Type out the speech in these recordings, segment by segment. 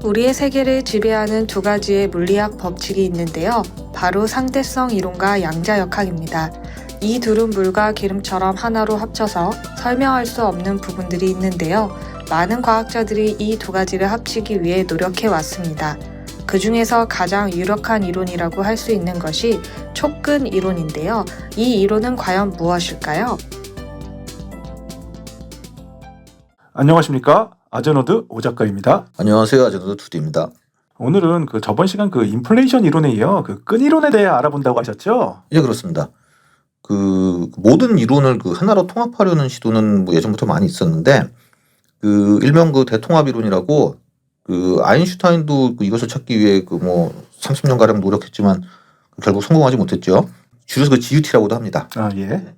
우리의 세계를 지배하는 두 가지의 물리학 법칙이 있는데요. 바로 상대성 이론과 양자역학입니다. 이 둘은 물과 기름처럼 하나로 합쳐서 설명할 수 없는 부분들이 있는데요. 많은 과학자들이 이 두 가지를 합치기 위해 노력해 왔습니다. 그 중에서 가장 유력한 이론이라고 할 수 있는 것이 촉근 이론인데요. 이 이론은 과연 무엇일까요? 안녕하십니까? 아제노드 오 작가입니다. 안녕하세요. 아제노드 투디입니다. 오늘은 저번 시간 인플레이션 이론에 이어 끈 이론에 대해 알아본다고 하셨죠? 예, 그렇습니다. 모든 이론을 하나로 통합하려는 시도는 예전부터 많이 있었는데, 일명 대통합 이론이라고, 아인슈타인도 이것을 찾기 위해 30년가량 노력했지만 결국 성공하지 못했죠. 줄여서 GUT라고도 합니다. 아, 예.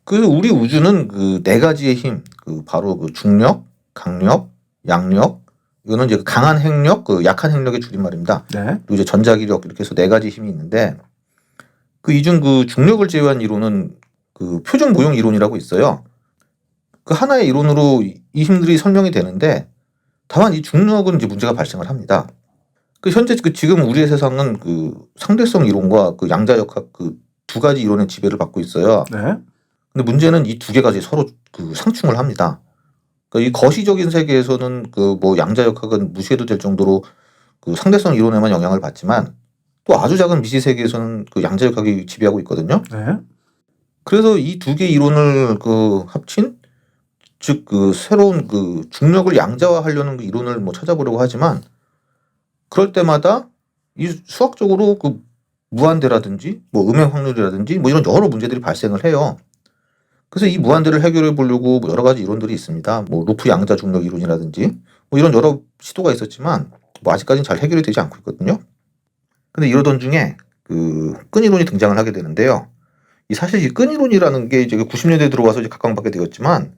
우리 우주는 네 가지의 힘, 바로 중력, 강력, 양력, 이거는 이제 강한 핵력, 약한 핵력의 줄임말입니다. 네. 그리고 이제 전자기력, 이렇게 해서 네 가지 힘이 있는데, 이 중 중력을 제외한 이론은 표준 모형 이론이라고 있어요. 하나의 이론으로 이 힘들이 설명이 되는데, 다만 이 중력은 이제 문제가 발생을 합니다. 현재 지금 우리의 세상은 상대성 이론과 양자역학 두 가지 이론의 지배를 받고 있어요. 네. 근데 문제는 이 두 개가 이제 서로 상충을 합니다. 이 거시적인 세계에서는 양자역학은 무시해도 될 정도로 상대성 이론에만 영향을 받지만, 또 아주 작은 미시 세계에서는 양자역학이 지배하고 있거든요. 네. 그래서 이 두 개 이론을 합친, 즉 새로운 중력을 양자화하려는 이론을 찾아보려고 하지만, 그럴 때마다 이 수학적으로 무한대라든지 음행 확률이라든지 이런 여러 문제들이 발생을 해요. 그래서 이 무한대를 해결해 보려고 여러 가지 이론들이 있습니다. 루프 양자 중력 이론이라든지 이런 여러 시도가 있었지만 아직까지는 잘 해결이 되지 않고 있거든요. 근데 이러던 중에 끈 이론이 등장을 하게 되는데요. 사실 이 끈 이론이라는 게 이제 90년대에 들어와서 이제 각광받게 되었지만,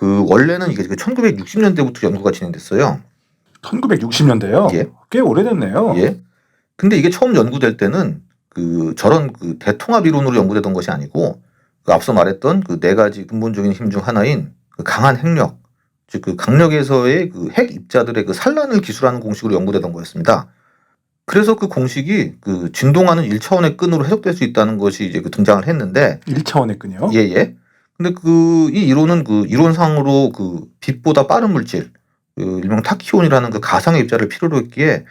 원래는 이게 1960년대부터 연구가 진행됐어요. 1960년대요? 예. 꽤 오래됐네요. 예. 근데 이게 처음 연구될 때는 저런 대통합 이론으로 연구되던 것이 아니고, 앞서 말했던 네 가지 근본적인 힘 중 하나인 강한 핵력, 즉 강력에서의 핵 입자들의 산란을 기술하는 공식으로 연구되던 거였습니다. 그래서 공식이 진동하는 1차원의 끈으로 해석될 수 있다는 것이 이제 등장을 했는데, 1차원의 끈이요? 예. 근데 이 이론은 이론상으로 빛보다 빠른 물질, 일명 타키온이라는 가상의 입자를 필요로 했기에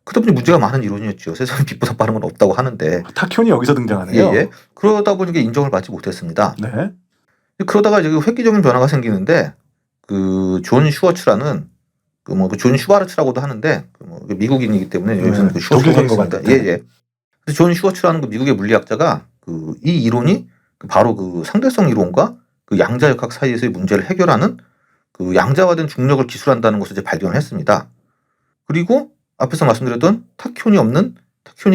그다 보니 문제가 많은 이론이었죠. 세상에 빛보다 빠른 건 없다고 하는데. 타키온이 여기서 등장하네요. 예. 그러다 보니까 인정을 받지 못했습니다. 네. 그러다가 이제 획기적인 변화가 생기는데, 존 슈워츠라는 존 슈바르츠라고도 하는데 미국인이기 때문에 여기서는 독일인 것 같은데. 예. 그래서 존 슈워츠라는 미국의 물리학자가 이 이론이 바로 상대성 이론과 양자역학 사이에서의 문제를 해결하는 양자화된 중력을 기술한다는 것을 이제 발견을 했습니다. 그리고 앞에서 말씀드렸던 타키온이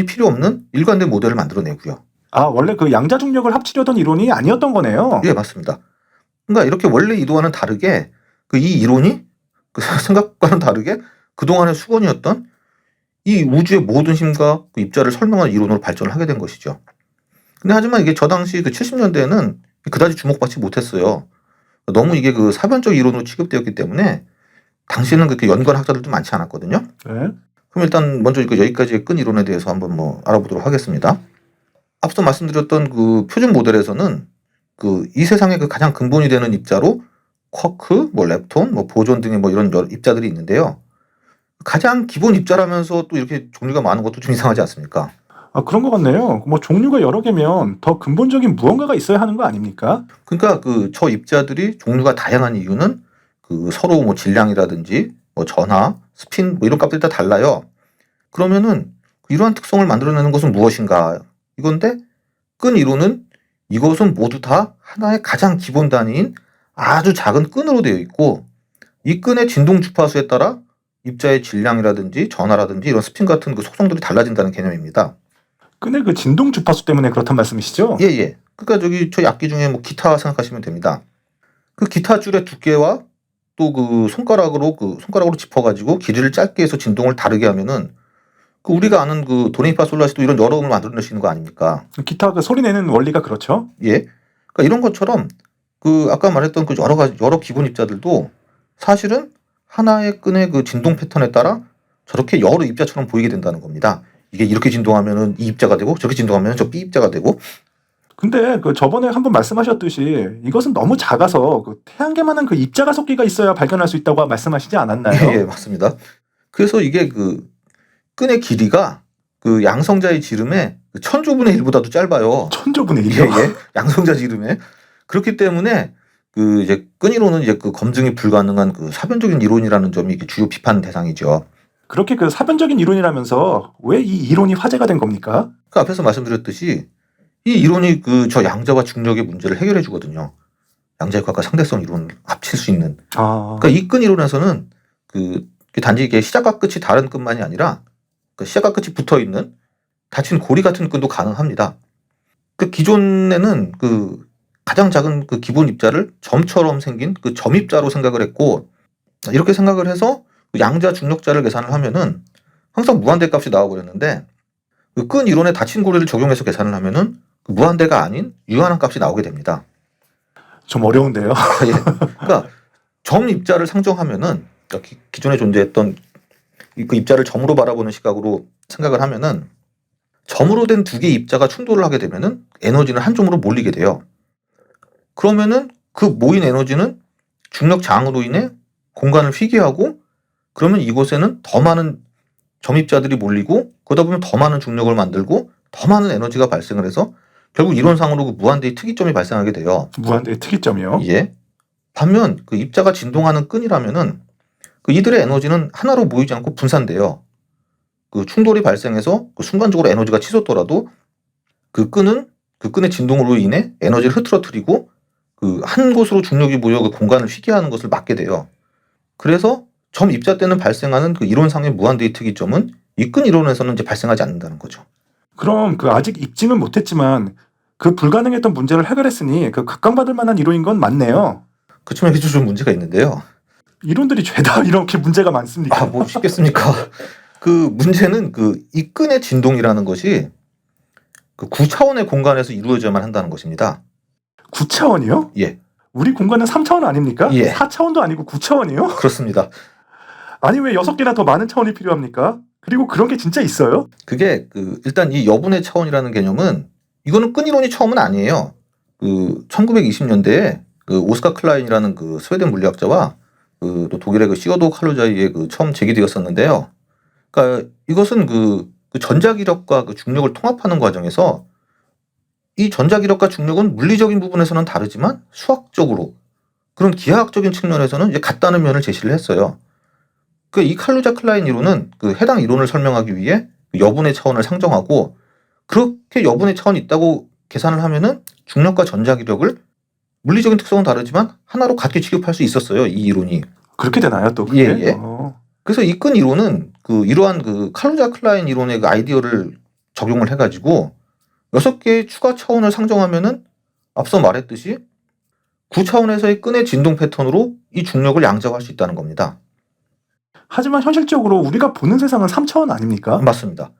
필요 없는 일관된 모델을 만들어내고요. 아, 원래 양자 중력을 합치려던 이론이 아니었던 거네요. 예, 맞습니다. 그러니까 이렇게 원래 이론과는 다르게 이 이론이 생각과는 다르게 그동안의 수건이었던 이 우주의 모든 힘과 입자를 설명하는 이론으로 발전을 하게 된 것이죠. 근데 하지만 이게 저 당시 70년대에는 그다지 주목받지 못했어요. 너무 이게 사변적 이론으로 취급되었기 때문에 당시에는 그렇게 연구한 학자들도 많지 않았거든요. 네. 그럼 일단 먼저 여기까지의 끈 이론에 대해서 한번 알아보도록 하겠습니다. 앞서 말씀드렸던 표준 모델에서는 이 세상의 가장 근본이 되는 입자로 쿼크, 렙톤, 보존 등의 이런 여러 입자들이 있는데요. 가장 기본 입자라면서 또 이렇게 종류가 많은 것도 좀 이상하지 않습니까? 아, 그런 것 같네요. 종류가 여러 개면 더 근본적인 무언가가 있어야 하는 거 아닙니까? 그러니까 저 입자들이 종류가 다양한 이유는 서로 질량이라든지 전하, 스핀 이런 값들이 다 달라요. 그러면은 이러한 특성을 만들어내는 것은 무엇인가? 이건데 끈 이론은 이것은 모두 다 하나의 가장 기본 단위인 아주 작은 끈으로 되어 있고, 이 끈의 진동 주파수에 따라 입자의 질량이라든지 전하라든지 이런 스핀 같은 속성들이 달라진다는 개념입니다. 끈의 진동 주파수 때문에 그렇단 말씀이시죠? 예. 그러니까 저희 악기 중에 기타 생각하시면 됩니다. 기타 줄의 두께와 또 손가락으로 짚어가지고 길이를 짧게 해서 진동을 다르게 하면은 우리가 아는 도레미파솔라시도 이런 여러 음을 만들어낼 수 있는 거 아닙니까? 기타 소리 내는 원리가 그렇죠? 예. 그러니까 이런 것처럼 아까 말했던 여러 기본 입자들도 사실은 하나의 끈의 진동 패턴에 따라 저렇게 여러 입자처럼 보이게 된다는 겁니다. 이게 이렇게 진동하면은 이 입자가 되고 저렇게 진동하면 저 B 입자가 되고. 근데 그 저번에 한번 말씀하셨듯이 이것은 너무 작아서 그 태양계만한 그 입자 가속기가 있어야 발견할 수 있다고 말씀하시지 않았나요? 예, 맞습니다. 그래서 이게 그 끈의 길이가 그 양성자의 지름의 1000조분의 1보다도 짧아요. 1000조분의 예, 1이요? 예. 양성자 지름에. 그렇기 때문에 그 이제 끈 이론은 이제 그 검증이 불가능한 그 사변적인 이론이라는 점이 이게 주요 비판 대상이죠. 그렇게 그 사변적인 이론이라면서 왜 이 이론이 화제가 된 겁니까? 그 앞에서 말씀드렸듯이 이 이론이 그 저 양자와 중력의 문제를 해결해 주거든요. 양자역학과 상대성 이론을 합칠 수 있는. 그러니까 이 끈 이론에서는 그 단지 이게 시작과 끝이 다른 끈만이 아니라 그 시작과 끝이 붙어 있는 닫힌 고리 같은 끈도 가능합니다. 그 기존에는 그 가장 작은 그 기본 입자를 점처럼 생긴 그 점입자로 생각을 했고, 이렇게 생각을 해서 그 양자 중력자를 계산을 하면은 항상 무한대 값이 나와버렸는데, 그 끈 이론에 닫힌 고리를 적용해서 계산을 하면은 그 무한대가 아닌 유한한 값이 나오게 됩니다. 좀 어려운데요. 예. 그러니까 점 입자를 상정하면은, 그러니까 기존에 존재했던 그 입자를 점으로 바라보는 시각으로 생각을 하면은, 점으로 된 두 개의 입자가 충돌을 하게 되면은 에너지는 한 점으로 몰리게 돼요. 그러면은 그 모인 에너지는 중력 장으로 인해 공간을 휘게하고, 그러면 이곳에는 더 많은 점입자들이 몰리고, 그러다 보면 더 많은 중력을 만들고 더 많은 에너지가 발생을 해서 결국 이론상으로 그 무한대의 특이점이 발생하게 돼요. 무한대의 특이점이요? 예. 반면 그 입자가 진동하는 끈이라면은 그 이들의 에너지는 하나로 모이지 않고 분산돼요. 그 충돌이 발생해서 그 순간적으로 에너지가 치솟더라도 그 끈의 진동으로 인해 에너지를 흐트러뜨리고 그 한 곳으로 중력이 모여 그 공간을 휘게 하는 것을 막게 돼요. 그래서 점 입자 때는 발생하는 그 이론상의 무한대의 특이점은 이 끈 이론에서는 이제 발생하지 않는다는 거죠. 그럼 그 아직 입증은 못했지만 그 불가능했던 문제를 해결했으니 그 각광받을 만한 이론인 건 맞네요. 그렇지만 이게 좀 문제가 있는데요. 이론들이 죄다 이렇게 문제가 많습니까? 뭐 쉽겠습니까? 그 문제는 그 이 끈의 진동이라는 것이 그 9차원의 공간에서 이루어져야만 한다는 것입니다. 9차원이요? 예. 우리 공간은 3차원 아닙니까? 예. 4차원도 아니고 9차원이요? 그렇습니다. 아니 왜 6개나 더 많은 차원이 필요합니까? 그리고 그런 게 진짜 있어요? 그게 그 일단 이 여분의 차원이라는 개념은 이거는 끈 이론이 처음은 아니에요. 그 1920년대에 그 오스카 클라인이라는 그 스웨덴 물리학자와 그 또 독일의 그 시어도 칼루자이에 그 처음 제기되었었는데요. 그러니까 이것은 그 전자기력과 그 중력을 통합하는 과정에서 이 전자기력과 중력은 물리적인 부분에서는 다르지만 수학적으로 그런 기하학적인 측면에서는 이제 같다는 면을 제시를 했어요. 그 이 칼루자 클라인 이론은 그 해당 이론을 설명하기 위해 여분의 차원을 상정하고, 그렇게 여분의 차원이 있다고 계산을 하면은 중력과 전자기력을 물리적인 특성은 다르지만 하나로 같게 취급할 수 있었어요. 이 이론이. 그렇게 되나요 또 그게? 예, 예. 그래서 이 끈 이론은 그 이러한 그 칼루자 클라인 이론의 그 아이디어를 적용을 해가지고 6개의 추가 차원을 상정하면은 앞서 말했듯이 9차원에서의 끈의 진동 패턴으로 이 중력을 양자화할 수 있다는 겁니다. 하지만 현실적으로 우리가 보는 세상은 3차원 아닙니까? 맞습니다.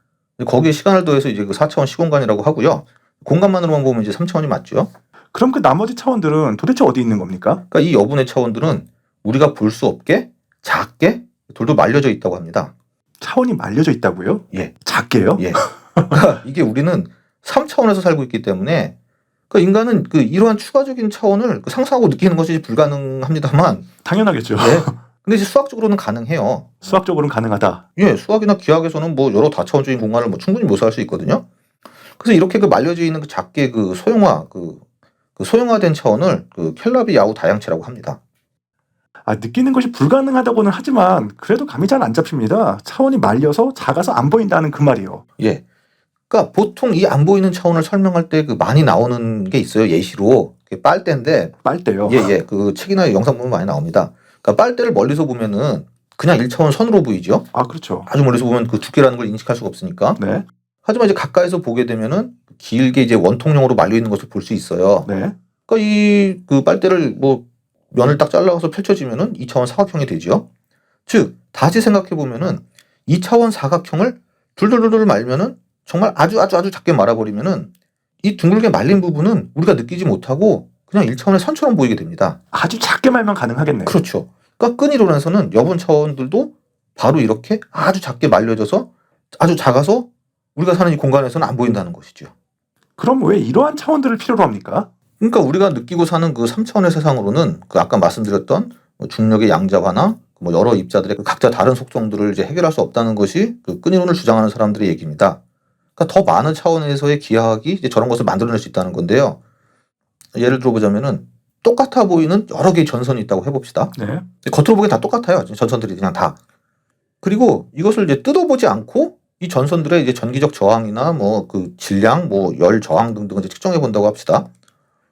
거기에 시간을 더해서 이제 그 4차원 시공간이라고 하고요. 공간만으로만 보면 이제 3차원이 맞죠. 그럼 그 나머지 차원들은 도대체 어디 있는 겁니까? 그러니까 이 여분의 차원들은 우리가 볼 수 없게 작게 돌돌 말려져 있다고 합니다. 차원이 말려져 있다고요? 예. 작게요? 예. 그러니까 이게 우리는 3차원에서 살고 있기 때문에 그러니까 인간은 그 이러한 추가적인 차원을 상상하고 느끼는 것이 불가능합니다만, 당연하겠죠. 예. 근데 이제 수학적으로는 가능해요. 수학적으로는 가능하다. 예, 수학이나 기하학에서는 뭐 여러 다차원적인 공간을 뭐 충분히 묘사할 수 있거든요. 그래서 이렇게 그 말려져 있는 그 작게 그 소형화된 차원을 그 켈라비 야후 다양체라고 합니다. 느끼는 것이 불가능하다고는 하지만 그래도 감이 잘 안 잡힙니다. 차원이 말려서 작아서 안 보인다는 그 말이요. 예. 그러니까 보통 이 안 보이는 차원을 설명할 때 그 많이 나오는 게 있어요. 예시로. 그게 빨대인데. 빨대요. 예. 그 책이나 영상 보면 많이 나옵니다. 그러니까 빨대를 멀리서 보면은 그냥 1차원 선으로 보이죠. 그렇죠. 아주 멀리서 보면 그 두께라는 걸 인식할 수가 없으니까. 네. 하지만 이제 가까이서 보게 되면은 길게 이제 원통형으로 말려 있는 것을 볼 수 있어요. 네. 그러니까 이 그 빨대를 뭐 면을 딱 잘라서 펼쳐지면은 2차원 사각형이 되죠. 즉 다시 생각해 보면은 2차원 사각형을 둘둘둘둘 말면은 정말 아주 작게 말아버리면은 이 둥글게 말린 부분은 우리가 느끼지 못하고 그냥 1차원의 선처럼 보이게 됩니다. 아주 작게 말면 가능하겠네요. 그렇죠. 그러니까 끈 이론에서는 여분 차원들도 바로 이렇게 아주 작게 말려져서 아주 작아서 우리가 사는 이 공간에서는 안 보인다는 것이죠. 그럼 왜 이러한 차원들을 필요로 합니까? 그러니까 우리가 느끼고 사는 그 3차원의 세상으로는 그 아까 말씀드렸던 뭐 중력의 양자화나 뭐 여러 입자들의 그 각자 다른 속성들을 이제 해결할 수 없다는 것이 그 끈이론을 주장하는 사람들의 얘기입니다. 그러니까 더 많은 차원에서의 기하학이 이제 저런 것을 만들어낼 수 있다는 건데요. 예를 들어보자면은 똑같아 보이는 여러 개의 전선이 있다고 해봅시다. 네. 겉으로 보기엔 다 똑같아요. 전선들이 그냥 다. 그리고 이것을 이제 뜯어보지 않고 이 전선들의 이제 전기적 저항이나 뭐 그 질량, 뭐 열 저항 등등을 이제 측정해 본다고 합시다.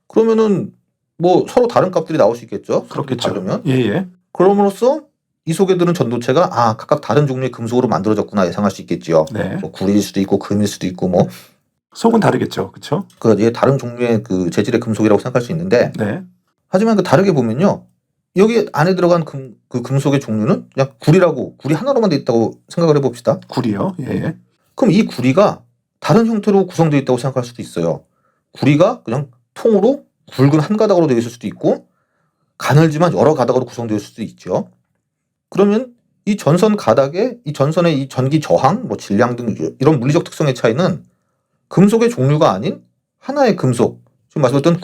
그러면은 뭐 서로 다른 값들이 나올 수 있겠죠. 그렇겠죠. 다르면. 예. 그럼으로써 이 속에 들은 전도체가 각각 다른 종류의 금속으로 만들어졌구나 예상할 수 있겠지요. 네. 뭐 구리일 수도 있고 금일 수도 있고 뭐 속은 다르겠죠. 그렇죠? 그 다른 종류의 그 재질의 금속이라고 생각할 수 있는데 네. 하지만 그 다르게 보면요. 여기 안에 들어간 그 금속의 종류는 그냥 구리 하나로만 돼 있다고 생각을 해봅시다. 구리요. 예. 그럼 이 구리가 다른 형태로 구성되어 있다고 생각할 수도 있어요. 구리가 그냥 통으로 굵은 한 가닥으로 되어 있을 수도 있고 가늘지만 여러 가닥으로 구성되어 있을 수도 있죠. 그러면 이 전선 가닥에 이 전선의 이 전기 저항, 뭐 질량 등 이런 물리적 특성의 차이는 금속의 종류가 아닌 하나의 금속, 지금 말씀드렸던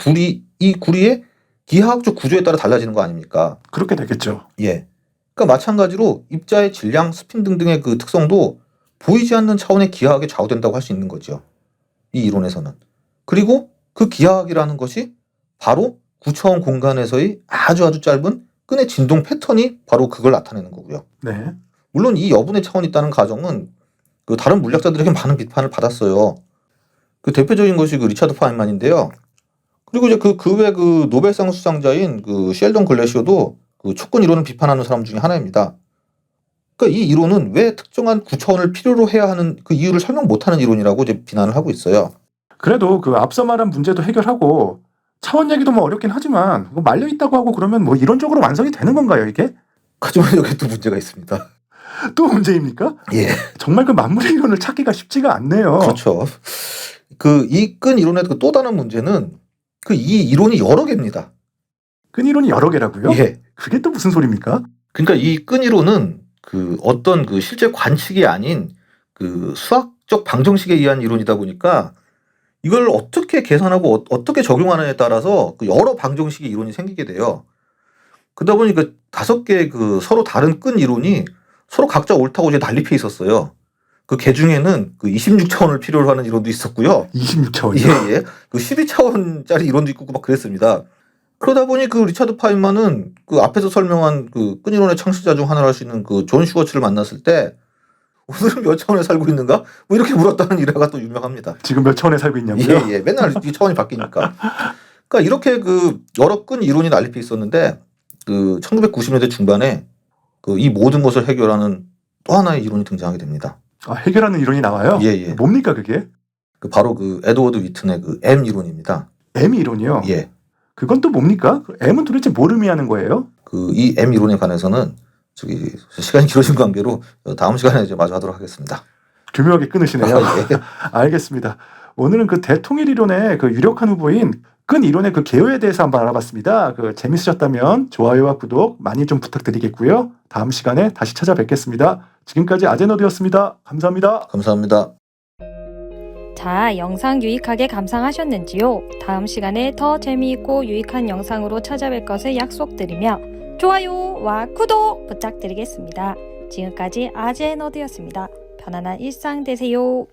이 구리의 기하학적 구조에 따라 달라지는 거 아닙니까? 그렇게 되겠죠. 예. 그러니까 마찬가지로 입자의 질량, 스핀 등등의 그 특성도 보이지 않는 차원의 기하학에 좌우된다고 할 수 있는 거죠. 이 이론에서는. 그리고 그 기하학이라는 것이 바로 9차원 공간에서의 아주 짧은 끈의 진동 패턴이 바로 그걸 나타내는 거고요. 네. 물론 이 여분의 차원이 있다는 가정은 그 다른 물리학자들에게 많은 비판을 받았어요. 그 대표적인 것이 그 리차드 파인만인데요. 그리고 이제 그 외 그 노벨상 수상자인 그 셸던 글래시어도 그 촉근 이론을 비판하는 사람 중에 하나입니다. 그러니까 이 이론은 왜 특정한 9차원을 필요로 해야 하는 그 이유를 설명 못하는 이론이라고 이제 비난을 하고 있어요. 그래도 그 앞서 말한 문제도 해결하고 차원 얘기도 뭐 어렵긴 하지만 뭐 말려 있다고 하고 그러면 뭐 이론적으로 완성이 되는 건가요, 이게? 하지만 여기 또 문제가 있습니다. 또 문제입니까? 예. 정말 그 만물의 이론을 찾기가 쉽지가 않네요. 그렇죠. 그 이 끈 이론의 그 또 다른 문제는 그 이 이론이 여러 개입니다. 끈 이론이 여러 개라고요? 예. 그게 또 무슨 소리입니까? 그러니까 이 끈 이론은 그 어떤 그 실제 관측이 아닌 그 수학적 방정식에 의한 이론이다 보니까 이걸 어떻게 계산하고 어떻게 적용하느냐에 따라서 그 여러 방정식의 이론이 생기게 돼요. 그러다 보니까 5개의 그 서로 다른 끈 이론이 서로 각자 옳다고 이제 난립해 있었어요. 그 개 중에는 그 26차원을 필요로 하는 이론도 있었고요. 26차원이요? 예. 그 12차원짜리 이론도 있고 막 그랬습니다. 그러다 보니 그 리차드 파인만은 그 앞에서 설명한 그 끈 이론의 창시자 중 하나로 할 수 있는 그 존 슈워츠를 만났을 때 오늘은 몇 차원에 살고 있는가? 뭐 이렇게 물었다는 일화가 또 유명합니다. 지금 몇 차원에 살고 있냐고요? 예. 맨날 이 차원이 바뀌니까. 그러니까 이렇게 그 여러 끈 이론이 난립해 있었는데 그 1990년대 중반에 그 이 모든 것을 해결하는 또 하나의 이론이 등장하게 됩니다. 아, 해결하는 이론이 나와요? 예. 뭡니까 그게? 그 바로 그 에드워드 위튼의 그 M 이론입니다. M 이론이요? 예. 그건 또 뭡니까? 그 M은 도대체 뭘 의미하는 거예요? 그 이 M 이론에 관해서는 시간이 길어진 관계로 다음 시간에 이제 마저 하도록 하겠습니다. 교묘하게 끊으시네요. 예. 알겠습니다. 오늘은 그 대통일 이론의 그 유력한 후보인 끈 이론의 그 개요에 대해서 한번 알아봤습니다. 그 재밌으셨다면 좋아요와 구독 많이 좀 부탁드리겠고요. 다음 시간에 다시 찾아뵙겠습니다. 지금까지 아제너드였습니다. 감사합니다. 감사합니다. 자, 영상 유익하게 감상하셨는지요? 다음 시간에 더 재미있고 유익한 영상으로 찾아뵐 것을 약속드리며 좋아요와 구독 부탁드리겠습니다. 지금까지 아제너드였습니다. 편안한 일상 되세요.